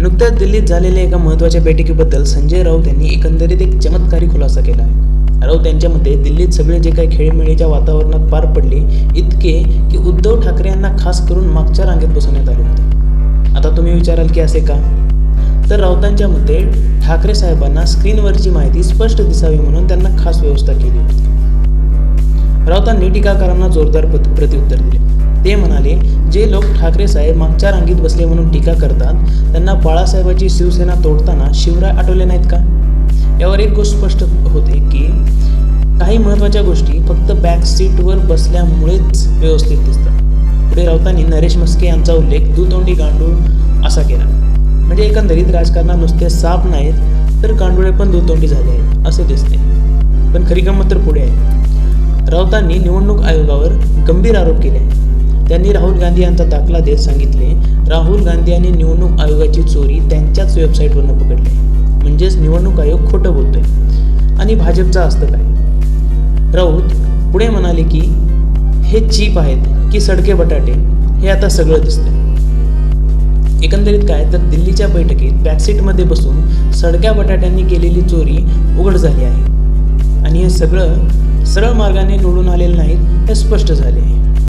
नुकत्याच दिल्लीत झालेल्या एका महत्त्वाच्या बैठकीबद्दल संजय राऊत यांनी एकंदरीत एक चमत्कारी खुलासा केला आहे. राऊत यांच्या मते दिल्लीत सगळे जे काही खेळीमेळीच्या वातावरणात पार पडले इतके की उद्धव ठाकरे यांना खास करून मागच्या रांगेत बसवण्यात आले होते. आता तुम्ही विचाराल की असे का? तर राऊतांच्या मते ठाकरे साहेबांना स्क्रीनवरची माहिती स्पष्ट दिसावी म्हणून त्यांना खास व्यवस्था केली होती. राऊतांनी टीकाकारांना जोरदार प्रत्युत्तर दिले. ते म्हणाले, जे लोक ठाकरे साहेब मागच्या रांगेत बसले म्हणून टीका करतात त्यांना बाळासाहेबांची शिवसेना तोडताना शिवराय आठवले नाहीत का? यावर एक गोष्ट स्पष्ट होते की काही महत्त्वाच्या गोष्टी फक्त बॅक सीटवर बसल्यामुळेच व्यवस्थित दिसतात. पुढे राऊतांनी नरेश म्हस्के यांचा उल्लेख दुतोंडी गांडूळ असा केला. म्हणजे एकंदरीत राजकारणात नुसते साप नाहीत तर गांडुळे पण दुतोंडी झाले आहेत असे दिसते. पण खरी गंमत तर पुढे आहे. राऊतांनी निवडणूक आयोगावर गंभीर आरोप केले. त्यांनी राहुल गांधी यांचा दाखला देत सांगितले, राहुल गांधी यांनी निवडणूक आयोगाची चोरी त्यांच्याच वेबसाईटवरनं पकडली. म्हणजेच निवडणूक आयोग खोटं बोलतोय आणि भाजपचं असतं काय? राऊत पुढे म्हणाले की हे चीप आहेत की सडके बटाटे हे आता सगळं दिसतंय. एकंदरीत काय तर दिल्लीच्या बैठकीत बॅकसीटमध्ये बसून सडक्या बटाट्यांनी केलेली चोरी उघड झाली आहे आणि हे सगळं सरळ मार्गाने निवडून आलेलं नाहीत हे स्पष्ट झाले आहे.